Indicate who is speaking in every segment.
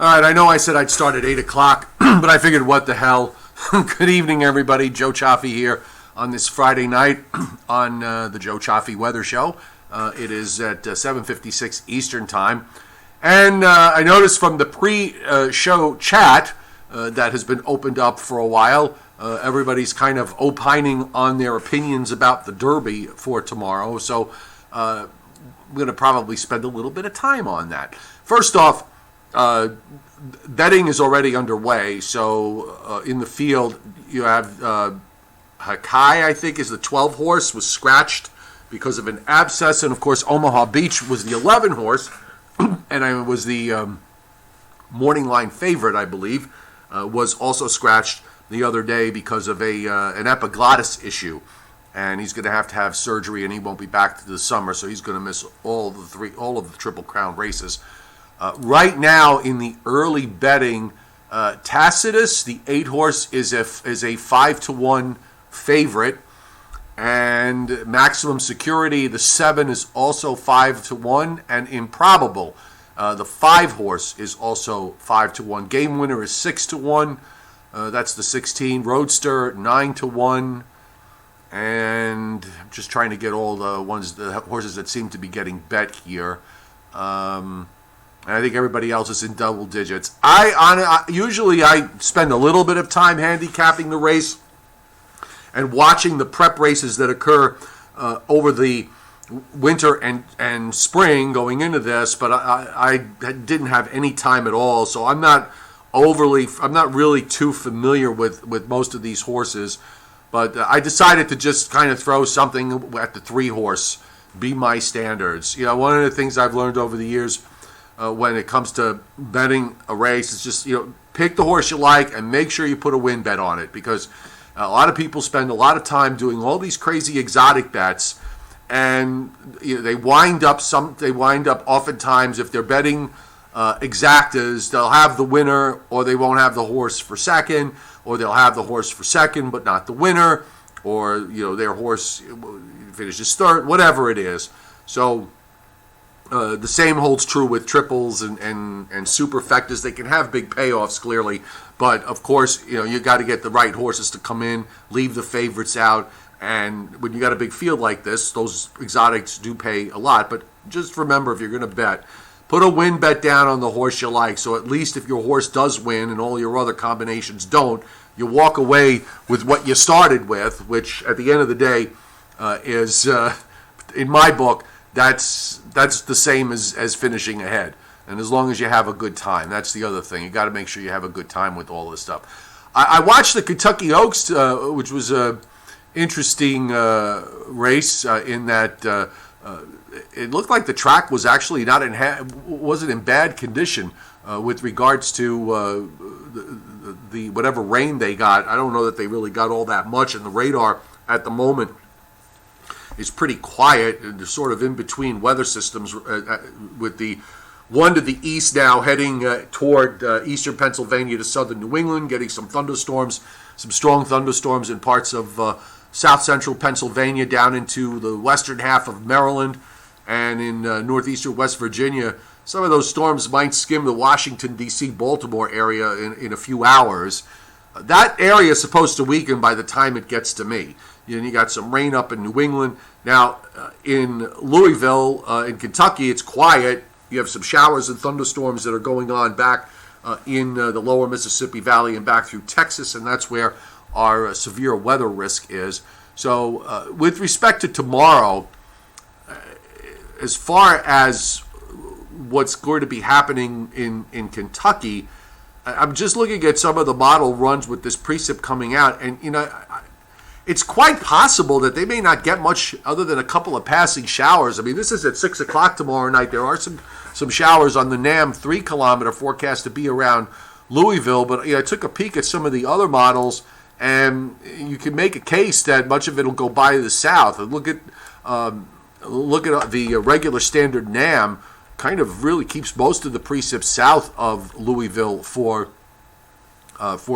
Speaker 1: All right, I know I said I'd start at 8 o'clock, but I figured what the hell. Good evening, everybody. Joe Chaffee here on this Friday night on the Joe Chaffee Weather Show. It is at 7:56 Eastern Time. And I noticed from the pre-show chat that has been opened up for a while, everybody's kind of opining on their opinions about the Derby for tomorrow. So I'm going to probably spend a little bit of time on that. First off, betting is already underway. So in the field, you have Hakai, I think, is the 12 horse, was scratched because of an abscess. And, of course, Omaha Beach was the 11 horse. And it was the morning line favorite, I believe, was also scratched the other day because of an epiglottis issue. And he's going to have surgery, and he won't be back to the summer, so he's going to miss all of the Triple Crown races. Right now, in the early betting, Tacitus, the 8 horse, is a 5-1 favorite, and Maximum Security, the 7, is also 5-1, and Improbable, the 5 horse, is also 5-1. Game Winner is 6-1. That's the 16. Roadster 9-1. And I'm just trying to get all the horses that seem to be getting bet here. And I think everybody else is in double digits. Usually I spend a little bit of time handicapping the race and watching the prep races that occur over the winter and spring going into this, but I didn't have any time at all, so I'm not really too familiar with most of these horses. But I decided to just kind of throw something at the 3 horse, be my standards. You know, one of the things I've learned over the years when it comes to betting a race is just, pick the horse you like and make sure you put a win bet on it, because a lot of people spend a lot of time doing all these crazy exotic bets, and they wind up oftentimes, if they're betting exactas, they'll have the winner, or they won't have the horse for second, or they'll have the horse for second but not the winner, or their horse finishes third, whatever it is. So the same holds true with triples and superfectas. They can have big payoffs, clearly, but of course, you got to get the right horses to come in, leave the favorites out, and when you got a big field like this, those exotics do pay a lot. But just remember, if you're going to bet, put a win bet down on the horse you like, so at least if your horse does win and all your other combinations don't, you walk away with what you started with, which at the end of the day is, in my book, that's the same as finishing ahead. And as long as you have a good time, that's the other thing. You got to make sure you have a good time with all this stuff. I watched the Kentucky Oaks, which was a interesting race in that it looked like the track was actually wasn't in bad condition with regards to the whatever rain they got. I don't know that they really got all that much, and the radar at the moment is pretty quiet. They're sort of in between weather systems, with the one to the east now heading toward eastern Pennsylvania to southern New England, getting some strong thunderstorms in parts of south central Pennsylvania down into the western half of Maryland, and in northeastern West Virginia. Some of those storms might skim the Washington, D.C., Baltimore area in a few hours. That area is supposed to weaken by the time it gets to me. You got some rain up in New England. Now, in Louisville, in Kentucky, it's quiet. You have some showers and thunderstorms that are going on back in the lower Mississippi Valley and back through Texas, and that's where our severe weather risk is. So with respect to tomorrow, as far as what's going to be happening in Kentucky, I'm just looking at some of the model runs with this precip coming out, and it's quite possible that they may not get much other than a couple of passing showers. I mean, this is at 6 o'clock tomorrow night. There are some showers on the NAM 3-kilometer forecast to be around Louisville, but I took a peek at some of the other models, and you can make a case that much of it will go by the south. And look at the regular standard NAM, kind of really keeps most of the precip south of Louisville for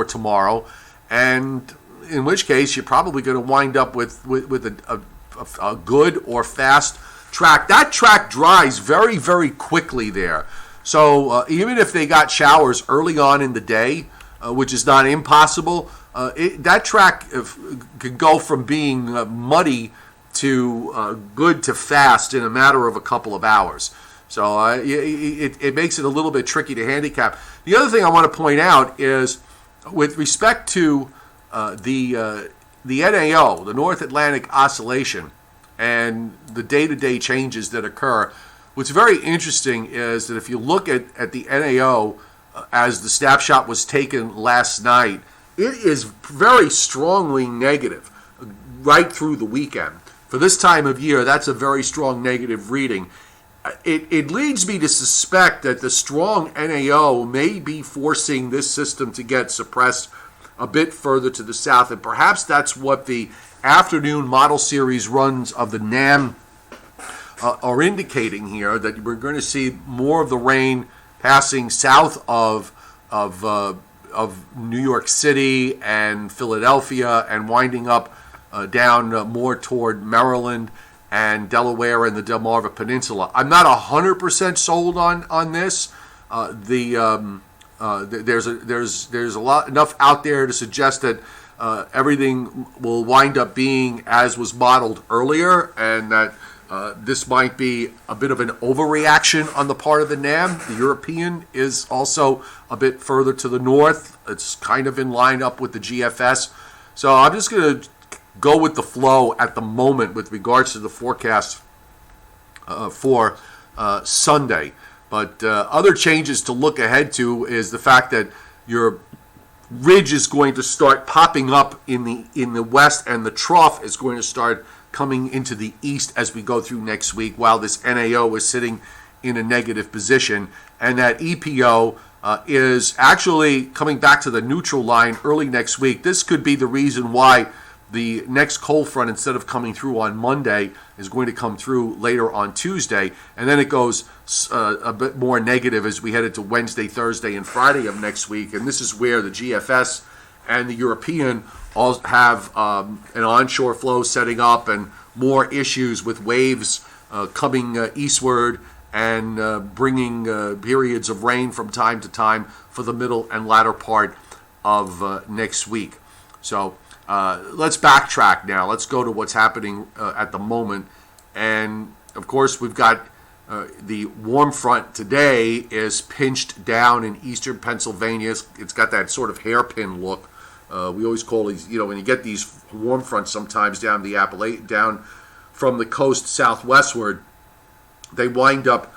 Speaker 1: tomorrow, and in which case you're probably going to wind up with a good or fast track. That track dries very, very quickly there. So even if they got showers early on in the day, which is not impossible, that track could go from being muddy to good to fast in a matter of a couple of hours. So it makes it a little bit tricky to handicap. The other thing I want to point out is with respect to the NAO, the North Atlantic Oscillation, and the day-to-day changes that occur. What's very interesting is that if you look at the NAO as the snapshot was taken last night, it is very strongly negative right through the weekend. For this time of year, that's a very strong negative reading. It leads me to suspect that the strong NAO may be forcing this system to get suppressed a bit further to the south, and perhaps that's what the afternoon model series runs of the NAM are indicating here, that we're going to see more of the rain passing south of New York City and Philadelphia and winding up down more toward Maryland and Delaware and the Delmarva Peninsula. I'm not 100% sold on this. There's a lot enough out there to suggest that everything will wind up being as was modeled earlier, and that this might be a bit of an overreaction on the part of the NAM. The European is also a bit further to the north. It's kind of in line up with the GFS. So I'm just going to go with the flow at the moment with regards to the forecast for Sunday. But other changes to look ahead to is the fact that your ridge is going to start popping up in the west, and the trough is going to start coming into the east as we go through next week, while this NAO is sitting in a negative position, and that EPO is actually coming back to the neutral line early next week. This could be the reason why the next cold front, instead of coming through on Monday, is going to come through later on Tuesday, and then it goes a bit more negative as we head into Wednesday, Thursday, and Friday of next week. And this is where the GFS and the European all have an onshore flow setting up and more issues with waves coming eastward and bringing periods of rain from time to time for the middle and latter part of next week. So let's backtrack now. Let's go to what's happening at the moment. And, of course, we've got the warm front today is pinched down in eastern Pennsylvania. It's got that sort of hairpin look. We always call these, when you get these warm fronts sometimes down the down from the coast southwestward, they wind up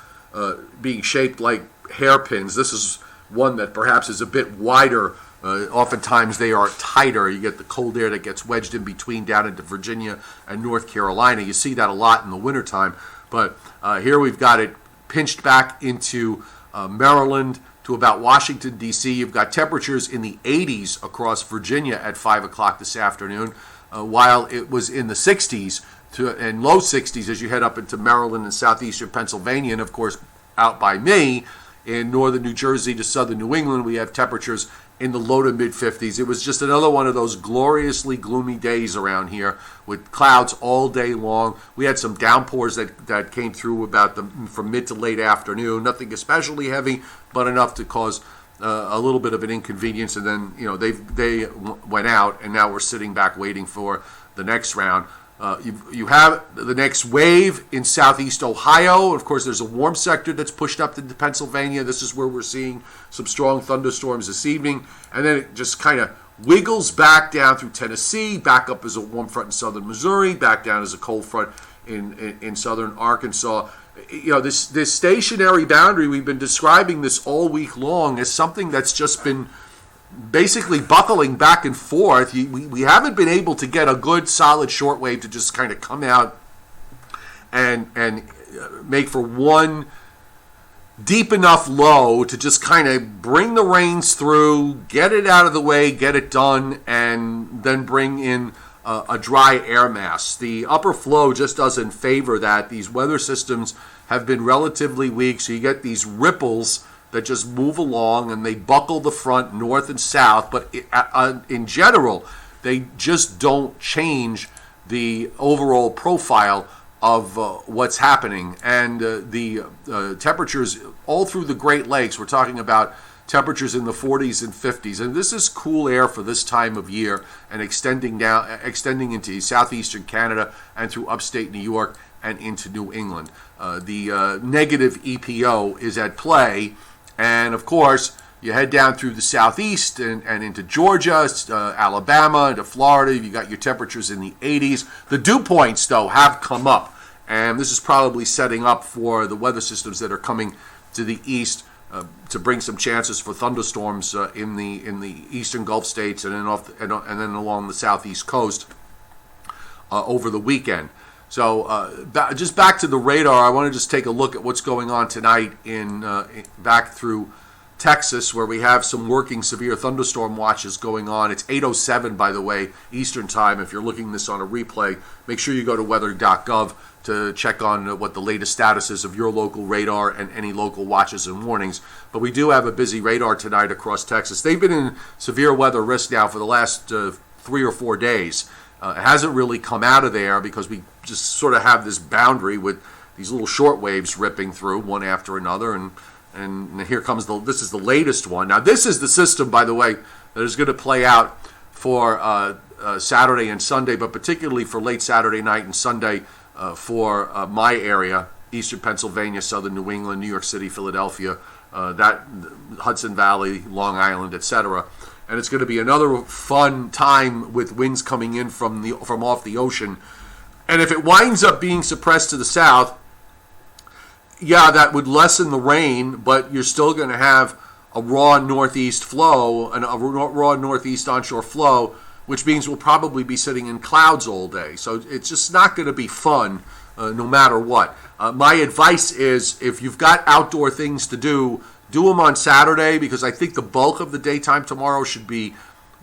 Speaker 1: being shaped like hairpins. This is one that perhaps is a bit wider. Oftentimes they are tighter. You get the cold air that gets wedged in between down into Virginia and North Carolina. You see that a lot in the wintertime. But here we've got it pinched back into Maryland to about Washington, D.C. You've got temperatures in the 80s across Virginia at 5 o'clock this afternoon, while it was in the 60s and low 60s as you head up into Maryland and southeastern Pennsylvania. And, of course, out by me in northern New Jersey to southern New England, we have temperatures in the low to mid-50s. It was just another one of those gloriously gloomy days around here with clouds all day long. We had some downpours that came through from mid to late afternoon. Nothing especially heavy, but enough to cause a little bit of an inconvenience. And then, they went out, and now we're sitting back waiting for the next round. You have the next wave in southeast Ohio. Of course, there's a warm sector that's pushed up into Pennsylvania. This is where we're seeing some strong thunderstorms this evening. And then it just kind of wiggles back down through Tennessee, back up as a warm front in southern Missouri, back down as a cold front in southern Arkansas. This stationary boundary, we've been describing this all week long as something that's just been basically buckling back and forth. We haven't been able to get a good solid shortwave to just kind of come out and make for one deep enough low to just kind of bring the rains through, get it out of the way, get it done, and then bring in a dry air mass. The upper flow just doesn't favor that. These weather systems have been relatively weak, so you get these ripples that just move along and they buckle the front north and south, but in general, they just don't change the overall profile of what's happening. And the temperatures all through the Great Lakes, we're talking about temperatures in the 40s and 50s. And this is cool air for this time of year and extending into southeastern Canada and through upstate New York and into New England. The negative EPO is at play. And of course, you head down through the southeast and into Georgia, Alabama, into Florida. You got your temperatures in the 80s. The dew points, though, have come up. And this is probably setting up for the weather systems that are coming to the east to bring some chances for thunderstorms in the eastern Gulf states and then along the southeast coast over the weekend. So just back to the radar, I want to just take a look at what's going on tonight back through Texas, where we have some working severe thunderstorm watches going on. It's 8:07, by the way, Eastern time. If you're looking this on a replay, make sure you go to weather.gov to check on what the latest status is of your local radar and any local watches and warnings. But we do have a busy radar tonight across Texas. They've been in severe weather risk now for the last 3 or 4 days. It hasn't really come out of there because we just sort of have this boundary with these little short waves ripping through one after another, and here comes this is the latest one. Now, this is the system, by the way, that is going to play out for Saturday and Sunday, but particularly for late Saturday night and Sunday for my area, eastern Pennsylvania, southern New England, New York City, Philadelphia, that Hudson Valley, Long Island, etc. And it's going to be another fun time with winds coming in from off the ocean. And if it winds up being suppressed to the south, yeah, that would lessen the rain, but you're still going to have a raw northeast flow, and a raw northeast onshore flow, which means we'll probably be sitting in clouds all day. So it's just not going to be fun no matter what. My advice is, if you've got outdoor things to do them on Saturday, because I think the bulk of the daytime tomorrow should be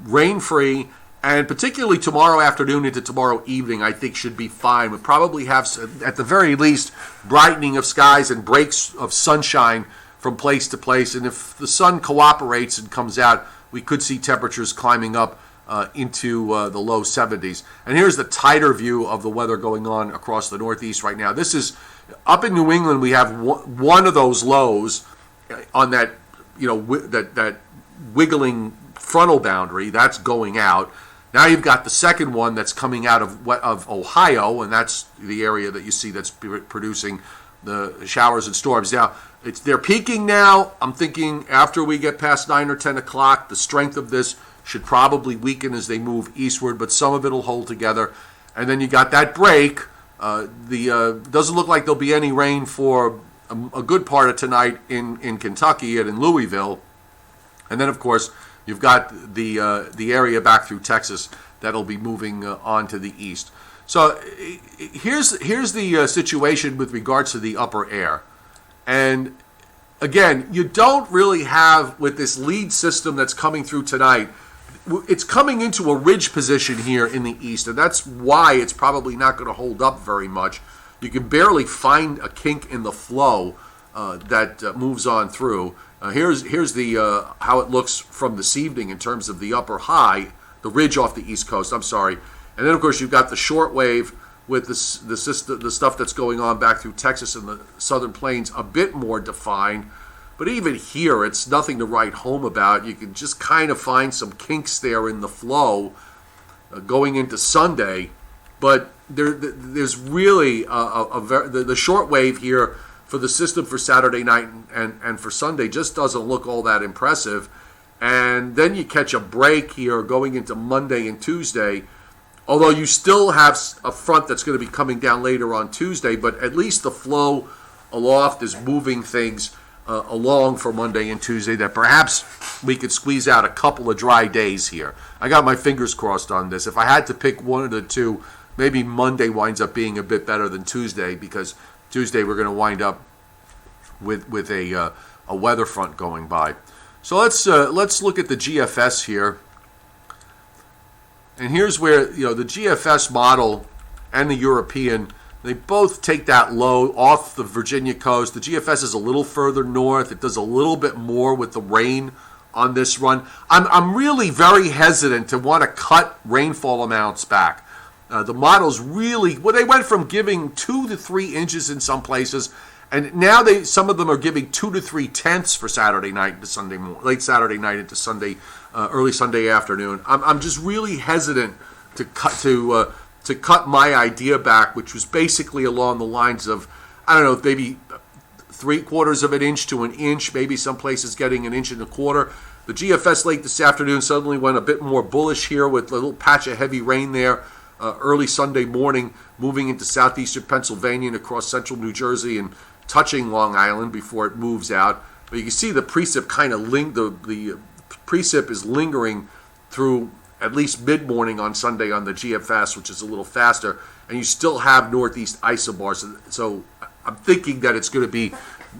Speaker 1: rain-free, and particularly tomorrow afternoon into tomorrow evening, I think should be fine. We'll probably have, at the very least, brightening of skies and breaks of sunshine from place to place. And if the sun cooperates and comes out, we could see temperatures climbing up into the low 70s. And here's the tighter view of the weather going on across the Northeast right now. This is, up in New England, we have one of those lows on that, that wiggling frontal boundary. That's going out. Now you've got the second one that's coming out of Ohio, and that's the area that you see that's producing the showers and storms. Now, they're peaking now. I'm thinking after we get past 9 or 10 o'clock, the strength of this should probably weaken as they move eastward, but some of it will hold together. And then you got that break. Doesn't look like there'll be any rain for a good part of tonight in Kentucky and in Louisville. And then, of course, you've got the area back through Texas that'll be moving on to the east. So here's the situation with regards to the upper air. And again, you don't really have, with this lead system that's coming through tonight, it's coming into a ridge position here in the east, and that's why it's probably not going to hold up very much. You can barely find a kink in the flow that moves on through. Here's the how it looks from this evening in terms of the upper high, the ridge off the east coast. I'm sorry, and then of course you've got the short wave with the stuff that's going on back through Texas and the southern plains, a bit more defined. But even here, it's nothing to write home about. You can just kind of find some kinks there in the flow going into Sunday. But there's really the short wave here for the system for Saturday night and for Sunday just doesn't look all that impressive. And then you catch a break here going into Monday and Tuesday, although you still have a front that's going to be coming down later on Tuesday, but at least the flow aloft is moving things along for Monday and Tuesday, that perhaps we could squeeze out a couple of dry days here. I got my fingers crossed on this. If I had to pick one of the two, maybe Monday winds up being a bit better than Tuesday, because Tuesday we're going to wind up with a weather front going by. So let's look at the GFS here. And here's where the GFS model and the European, they both take that low off the Virginia coast. The GFS is a little further north. It does a little bit more with the rain on this run. I'm really very hesitant to want to cut rainfall amounts back. The models really, well, they went from giving 2 to 3 inches in some places, and now some of them are giving 2 to 3 tenths for Saturday night into Sunday morning, late Saturday night into Sunday, early Sunday afternoon. I'm just really hesitant to cut my idea back, which was basically along the lines of, I don't know, maybe 3/4 of an inch to an inch, maybe some places getting 1.25 inches. The GFS late this afternoon suddenly went a bit more bullish here with a little patch of heavy rain there early Sunday morning, moving into southeastern Pennsylvania and across central New Jersey and touching Long Island before it moves out. But you can see the precip kind of the precip is lingering through at least mid-morning on Sunday on the GFS, which is a little faster, and you still have northeast isobars. So I'm thinking that it's going to be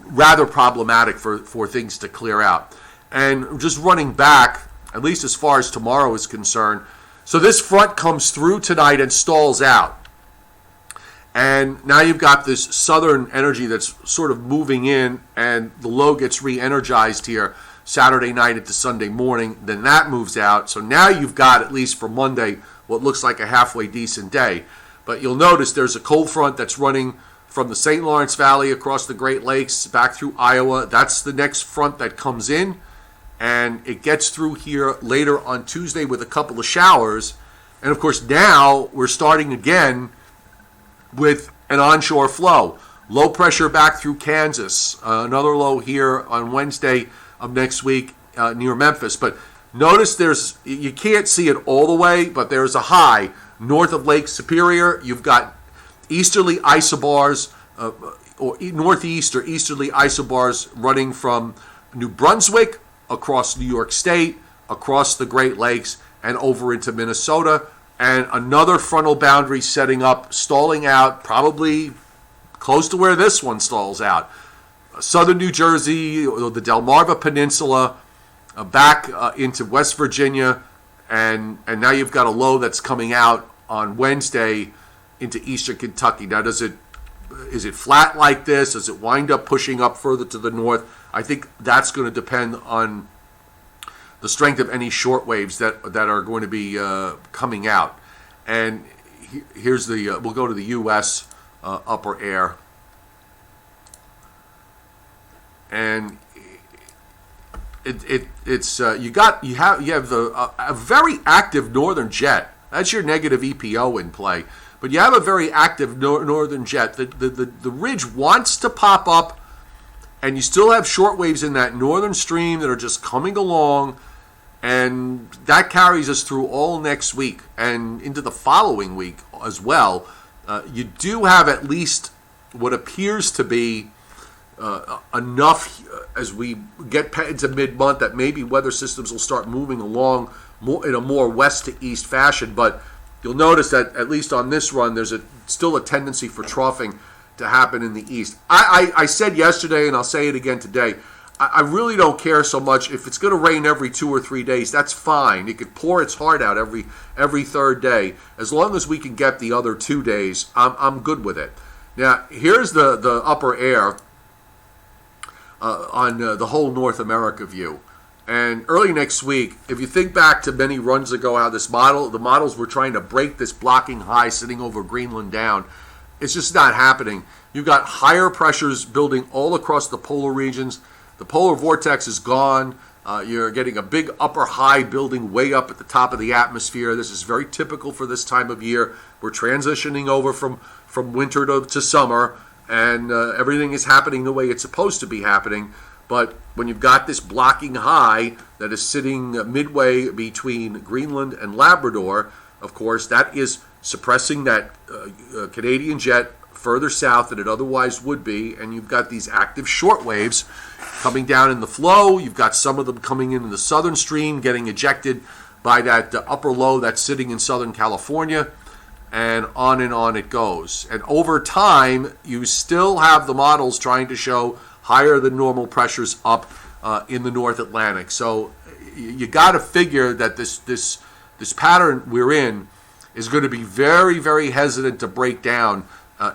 Speaker 1: rather problematic for things to clear out. And just running back, at least as far as tomorrow is concerned, so this front comes through tonight and stalls out. And now you've got this southern energy that's sort of moving in, and the low gets re-energized here Saturday night into Sunday morning. Then that moves out. So now you've got, at least for Monday, what looks like a halfway decent day. But you'll notice there's a cold front that's running from the St. Lawrence Valley across the Great Lakes back through Iowa. That's the next front that comes in. And it gets through here later on Tuesday with a couple of showers. And of course now we're starting again with an onshore flow. Low pressure back through Kansas. Another low here on Wednesday of next week near Memphis. But notice you can't see it all the way, but there's a high north of Lake Superior. You've got easterly isobars, or northeast or easterly isobars running from New Brunswick across New York State, across the Great Lakes, and over into Minnesota. And another frontal boundary setting up, stalling out, probably close to where this one stalls out. Southern New Jersey, the Delmarva Peninsula, back into West Virginia, and now you've got a low that's coming out on Wednesday into eastern Kentucky. Now, is it flat like this? Does it wind up pushing up further to the north? I think that's going to depend on the strength of any short waves that are going to be coming out. And here's we'll go to the U.S. Upper air. And it's you have a very active northern jet. That's your negative EPO in play. But you have a very active northern jet. The ridge wants to pop up, and you still have short waves in that northern stream that are just coming along, and that carries us through all next week and into the following week as well. You do have at least what appears to be enough as we get into mid-month that maybe weather systems will start moving along in a more west to east fashion. But you'll notice that at least on this run, there's still a tendency for troughing to happen in the east. I said yesterday, and I'll say it again today, I really don't care so much if it's going to rain every 2 or 3 days. That's fine. It could pour its heart out every third day. As long as we can get the other 2 days, I'm good with it. Now, here's the upper air on the whole North America view. And early next week, if you think back to many runs ago, how the models were trying to break this blocking high sitting over Greenland down. It's just not happening. You've got higher pressures building all across the polar regions. The polar vortex is gone. You're getting a big upper high building way up at the top of the atmosphere. This is very typical for this time of year. We're transitioning over from winter to summer, and everything is happening the way it's supposed to be happening. But when you've got this blocking high that is sitting midway between Greenland and Labrador, of course, that is suppressing that Canadian jet further south than it otherwise would be, and you've got these active short waves coming down in the flow. You've got some of them coming in the southern stream, getting ejected by that upper low that's sitting in Southern California, and on it goes. And over time, you still have the models trying to show higher than normal pressures up in the North Atlantic. So you got to figure that this pattern we're in is going to be very, very hesitant to break down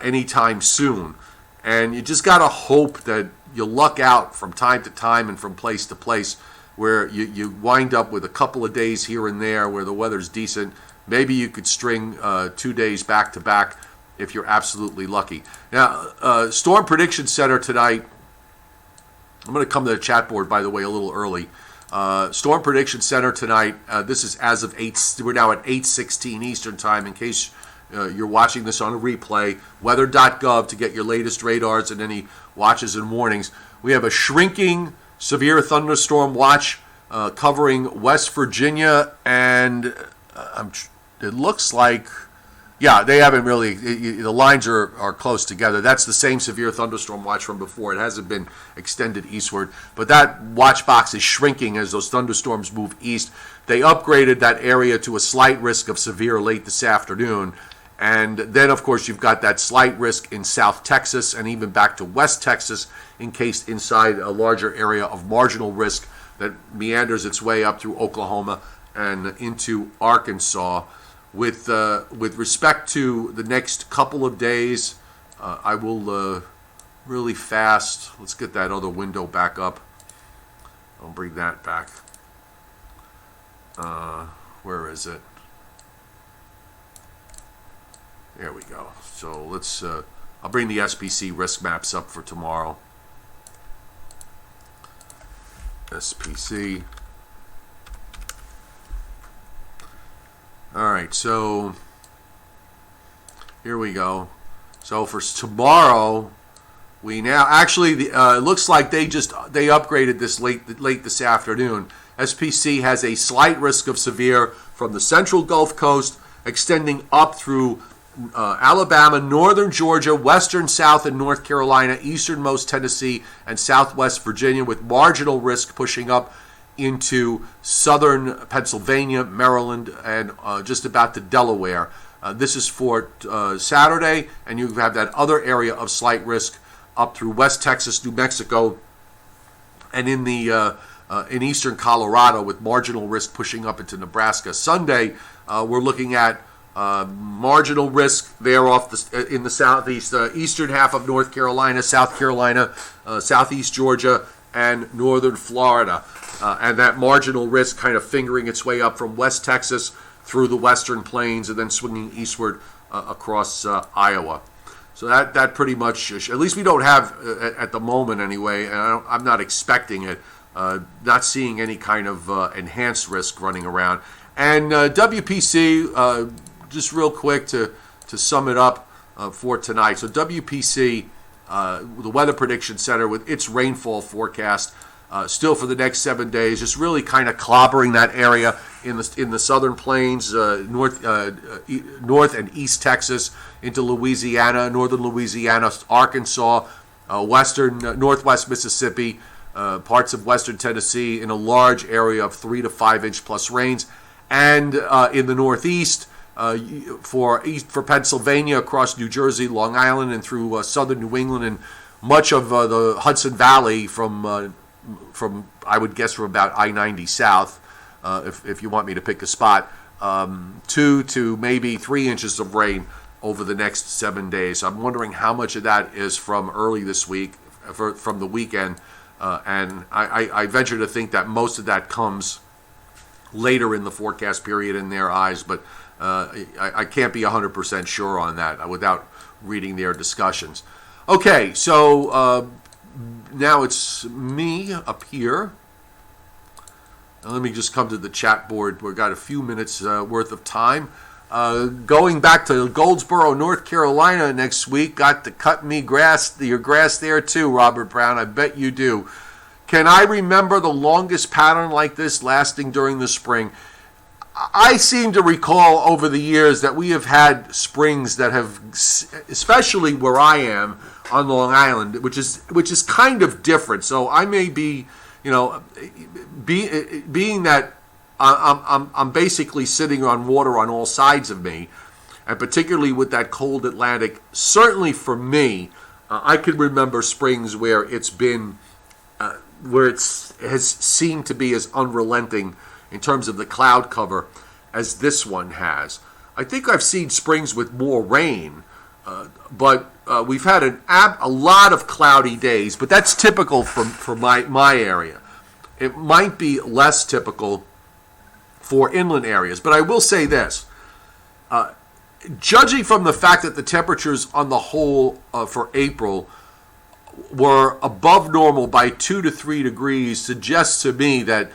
Speaker 1: anytime soon. And you just got to hope that you luck out from time to time and from place to place where you wind up with a couple of days here and there where the weather's decent maybe you could string 2 days back to back if you're absolutely lucky. Now, Storm Prediction Center tonight, I'm going to come to the chat board, by the way, a little early. Storm Prediction Center tonight, this is as of 8, we're now at 8:16 Eastern Time, in case you're watching this on a replay. Weather.gov to get your latest radars and any watches and warnings. We have a shrinking severe thunderstorm watch covering West Virginia, and it looks like, yeah, they haven't really, the lines are close together. That's the same severe thunderstorm watch from before. It hasn't been extended eastward, but that watch box is shrinking as those thunderstorms move east. They upgraded that area to a slight risk of severe late this afternoon. And then, of course, you've got that slight risk in South Texas and even back to West Texas, encased inside a larger area of marginal risk that meanders its way up through Oklahoma and into Arkansas. With respect to the next couple of days, I will really fast. Let's get that other window back up. I'll bring that back. Where is it? There we go. So let's, I'll bring the SPC risk maps up for tomorrow. SPC. All right, so here we go. So for tomorrow, we now, actually, it looks like they upgraded this late this afternoon. SPC has a slight risk of severe from the central Gulf Coast, extending up through Alabama, northern Georgia, western South and North Carolina, easternmost Tennessee, and southwest Virginia, with marginal risk pushing up into southern Pennsylvania, Maryland, and just about to Delaware. This is for Saturday, and you have that other area of slight risk up through West Texas, New Mexico, and in the in eastern Colorado, with marginal risk pushing up into Nebraska. Sunday, we're looking at marginal risk there in the southeast, eastern half of North Carolina, South Carolina, southeast Georgia, and northern Florida. And that marginal risk kind of fingering its way up from West Texas through the western plains and then swinging eastward across Iowa. So that pretty much, at least we don't have, at the moment anyway, and I'm not expecting it, not seeing any kind of enhanced risk running around. And WPC, just real quick to sum it up for tonight. So WPC, the Weather Prediction Center, with its rainfall forecast, still for the next 7 days, just really kind of clobbering that area in the southern plains, north and east Texas, into Louisiana, northern Louisiana, Arkansas, northwest Mississippi, parts of western Tennessee, in a large area of 3 to 5 inch plus rains, and in the northeast, for Pennsylvania, across New Jersey, Long Island, and through southern New England, and much of the Hudson Valley from I would guess from about I-90 south, if you want me to pick a spot, 2 to maybe 3 inches of rain over the next 7 days. I'm wondering how much of that is from early this week, from the weekend, and I venture to think that most of that comes later in the forecast period in their eyes, but I can't be 100% sure on that without reading their discussions. Okay, so now it's me up here. Let me just come to the chat board. We've got a few minutes worth of time. Going back to Goldsboro, North Carolina next week. Got to cut me your grass there too, Robert Brown. I bet you do. Can I remember the longest pattern like this lasting during the spring? I seem to recall over the years that we have had springs that have, especially where I am on Long Island, which is kind of different. So I may be, being that I'm basically sitting on water on all sides of me, and particularly with that cold Atlantic. Certainly for me, I can remember springs where it's been, where has seemed to be as unrelenting in terms of the cloud cover as this one has. I think I've seen springs with more rain, but we've had a lot of cloudy days, but that's typical for my area. It might be less typical for inland areas, but I will say this. judging from the fact that the temperatures on the whole for April were above normal by 2 to 3 degrees, suggests to me that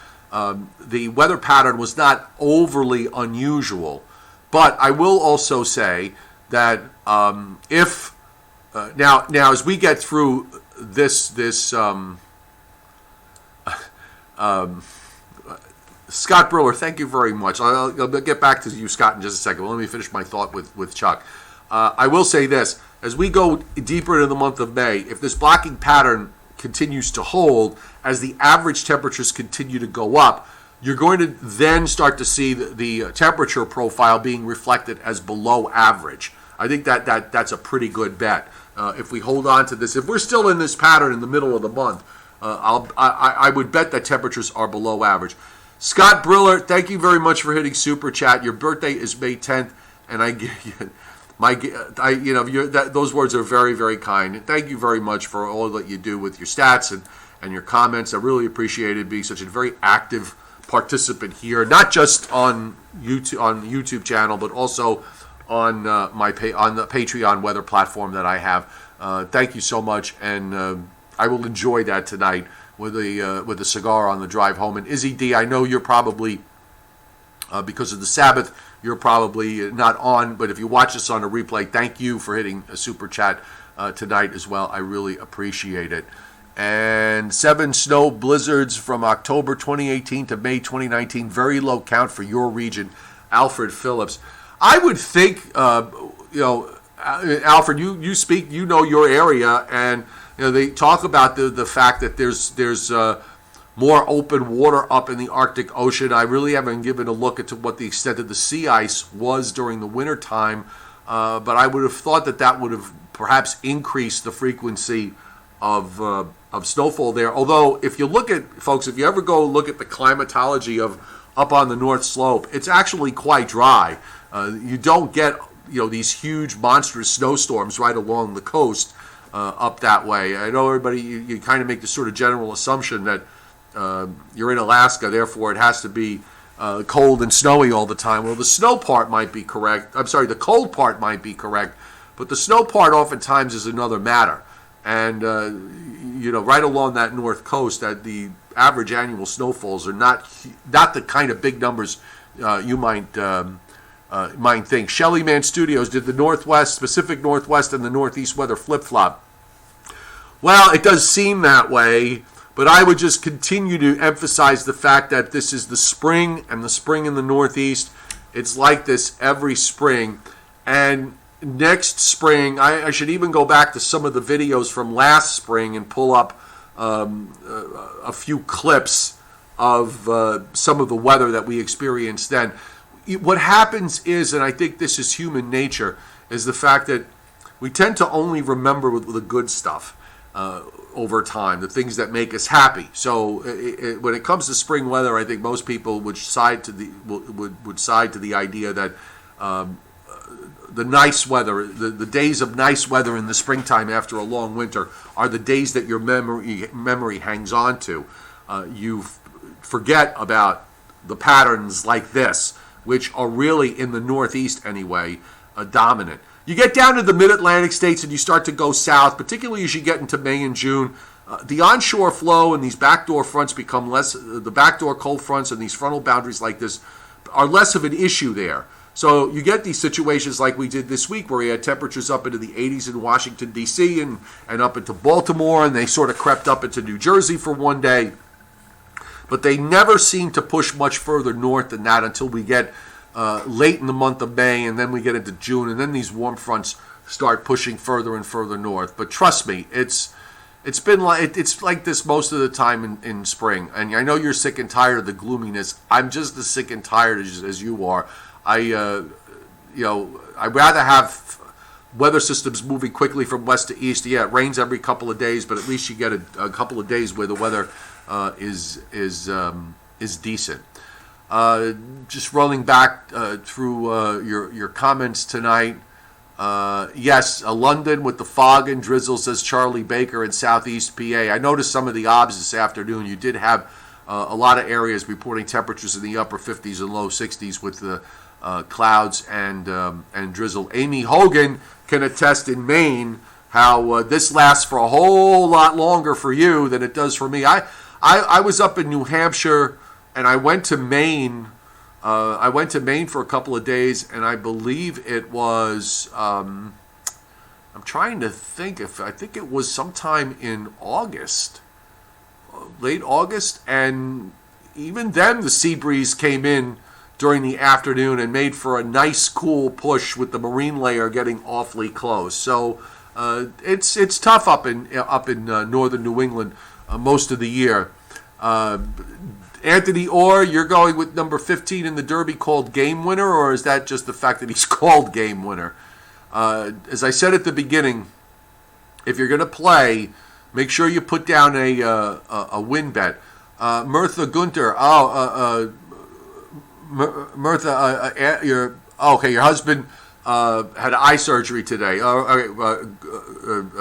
Speaker 1: the weather pattern was not overly unusual. But I will also say that if now as we get through this Scott Briller, thank you very much. I'll get back to you, Scott, in just a second. Well, let me finish my thought with Chuck. I will say this. As we go deeper into the month of May, if this blocking pattern continues to hold, as the average temperatures continue to go up, you're going to then start to see the temperature profile being reflected as below average. I think that's a pretty good bet. If we hold on to this, if we're still in this pattern in the middle of the month, I would bet that temperatures are below average. Scott Briller, thank you very much for hitting Super Chat. Your birthday is May 10th, and those words are very, very kind. And thank you very much for all that you do with your stats and your comments. I really appreciate it, being such a very active participant here, not just on the YouTube channel, but also on the Patreon weather platform that I have. Thank you so much, and I will enjoy that tonight with a cigar on the drive home. And Izzy D, I know you're probably because of the Sabbath, you're probably not on, but if you watch this on a replay, thank you for hitting a super chat tonight as well. I really appreciate it. And 7 snow blizzards from October 2018 to May 2019. Very low count for your region, Alfred Phillips. I would think, Alfred, you speak, you know your area, and they talk about the fact that there's more open water up in the Arctic Ocean. I really haven't given a look into what the extent of the sea ice was during the winter time, but I would have thought that would have perhaps increased the frequency of snowfall there. Although, if you look at, folks, if you ever go look at the climatology of up on the North Slope, it's actually quite dry. You don't get these huge monstrous snowstorms right along the coast up that way. I know everybody, you kind of make this sort of general assumption that you're in Alaska, therefore it has to be cold and snowy all the time. Well, the snow part might be correct. I'm sorry, the cold part might be correct, but the snow part oftentimes is another matter. And right along that north coast, that the average annual snowfalls are not the kind of big numbers you might think. Shelly Man Studios, did the Northwest, Pacific Northwest, and the Northeast weather flip-flop? Well, it does seem that way, but I would just continue to emphasize the fact that this is the spring, and the spring in the Northeast, it's like this every spring. And next spring, I should even go back to some of the videos from last spring and pull up a few clips of some of the weather that we experienced then. What happens is, and I think this is human nature, is the fact that we tend to only remember the good stuff over time, the things that make us happy. So when it comes to spring weather, I think most people would side to the idea that the nice weather, the days of nice weather in the springtime after a long winter, are the days that your memory hangs on to. You forget about the patterns like this, which are really, in the Northeast anyway, dominant. You get down to the mid-Atlantic states and you start to go south, particularly as you get into May and June. The onshore flow and these backdoor fronts become less, the backdoor cold fronts and these frontal boundaries like this are less of an issue there. So you get these situations like we did this week, where we had temperatures up into the 80s in Washington, D.C. and up into Baltimore, and they sort of crept up into New Jersey for one day. But they never seem to push much further north than that until we get late in the month of May, and then we get into June, and then these warm fronts start pushing further and further north. But trust me, it's like this most of the time in spring. And I know you're sick and tired of the gloominess. I'm just as sick and tired as you are. I'd rather have weather systems moving quickly from west to east. Yeah, it rains every couple of days, but at least you get a couple of days where the weather is decent. Just rolling back through your comments tonight. Yes, London with the fog and drizzle, says Charlie Baker in Southeast PA. I noticed some of the obs this afternoon. You did have a lot of areas reporting temperatures in the upper 50s and low 60s with the clouds and drizzle. Amy Hogan can attest in Maine how this lasts for a whole lot longer for you than it does for me. I was up in New Hampshire and I went to Maine. I went to Maine for a couple of days, and I believe it was. I'm trying to think I think it was sometime in August, late August, and even then the sea breeze came in during the afternoon and made for a nice cool push with the marine layer getting awfully close. So it's tough up in northern New England most of the year. Anthony Orr, you're going with number 15 in the Derby called Game Winner, or is that just the fact that he's called Game Winner? As I said at the beginning, if you're going to play, make sure you put down a win bet. Mirtha Gunter, Mirtha, your husband had eye surgery today.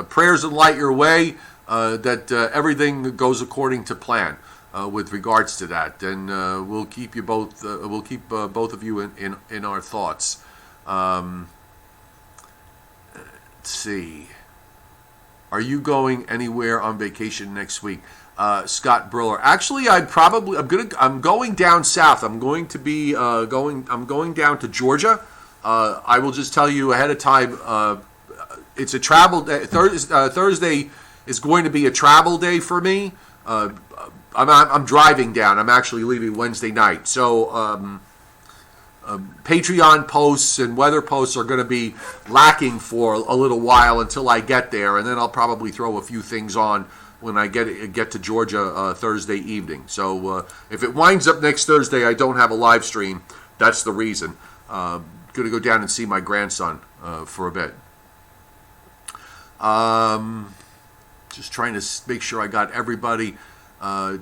Speaker 1: Prayers and light your way that everything goes according to plan. With regards to that, and we'll keep you both. We'll keep both of you in our thoughts. Let's see. Are you going anywhere on vacation next week, Scott Briller? Actually, I'm going down south. I'm going to be I'm going down to Georgia. I will just tell you ahead of time. It's a travel day. Thursday is going to be a travel day for me. I'm driving down. I'm actually leaving Wednesday night. So Patreon posts and weather posts are going to be lacking for a little while until I get there, and then I'll probably throw a few things on when I get to Georgia Thursday evening. So if it winds up next Thursday, I don't have a live stream. That's the reason. Going to go down and see my grandson for a bit. Just trying to make sure I got everybody.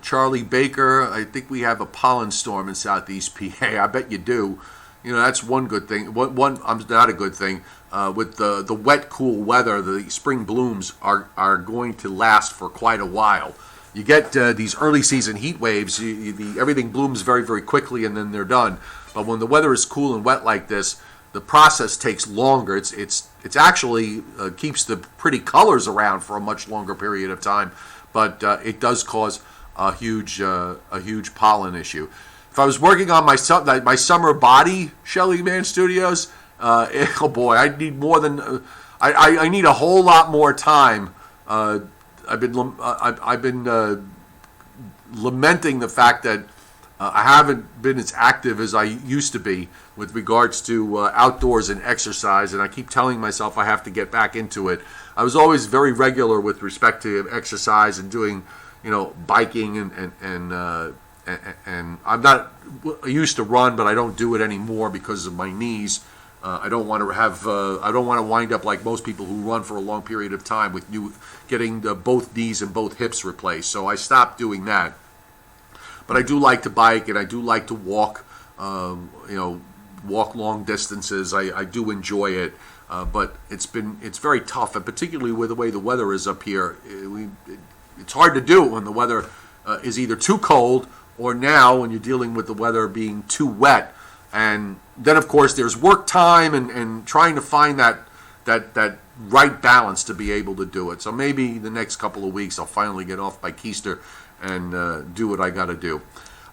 Speaker 1: Charlie Baker, I think we have a pollen storm in southeast PA. I bet you do. You know, that's one good thing. One not a good thing. With the wet, cool weather, the spring blooms are going to last for quite a while. You get these early season heat waves. Everything blooms very, very quickly, and then they're done. But when the weather is cool and wet like this, the process takes longer. It's actually keeps the pretty colors around for a much longer period of time. But it does cause a huge pollen issue. If I was working on my summer body, Shelly Man Studios, oh boy, I need more than I need a whole lot more time. I've been lamenting the fact that I haven't been as active as I used to be with regards to outdoors and exercise, and I keep telling myself I have to get back into it. I was always very regular with respect to exercise and doing, biking and I'm not. I used to run, but I don't do it anymore because of my knees. I don't want to have. I don't want to wind up like most people who run for a long period of time with getting both knees and both hips replaced. So I stopped doing that. But I do like to bike and I do like to walk. Walk long distances. I do enjoy it. But it's very tough, and particularly with the way the weather is up here, it's hard to do when the weather is either too cold or now when you're dealing with the weather being too wet. And then, of course, there's work time and trying to find that right balance to be able to do it. So maybe the next couple of weeks I'll finally get off by Keister and do what I got to do.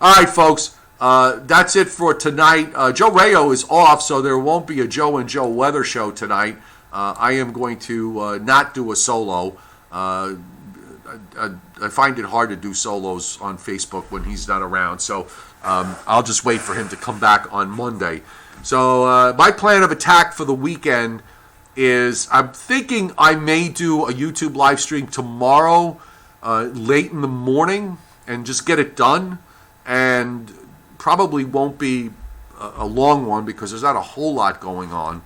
Speaker 1: All right, folks. That's it for tonight. Joe Rayo is off, so there won't be a Joe and Joe weather show tonight. I am going to not do a solo. I find it hard to do solos on Facebook when he's not around, so I'll just wait for him to come back on Monday. So my plan of attack for the weekend is I'm thinking I may do a YouTube live stream tomorrow late in the morning and just get it done, and probably won't be a long one because there's not a whole lot going on.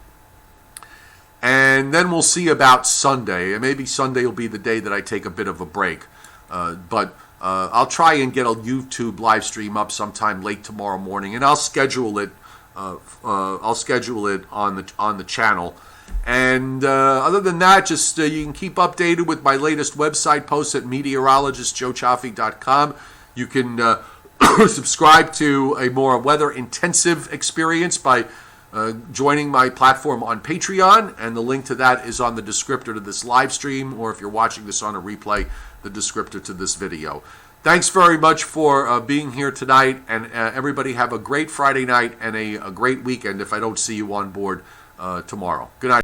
Speaker 1: And then we'll see about Sunday. And maybe Sunday will be the day that I take a bit of a break. But I'll try and get a YouTube live stream up sometime late tomorrow morning, and I'll schedule it. I'll schedule it on the channel. And other than that, just you can keep updated with my latest website posts at meteorologistjoechaffee.com. You can subscribe to a more weather-intensive experience by joining my platform on Patreon, and the link to that is on the descriptor to this live stream, or if you're watching this on a replay, the descriptor to this video. Thanks very much for being here tonight, and everybody have a great Friday night and a great weekend if I don't see you on board tomorrow. Good night.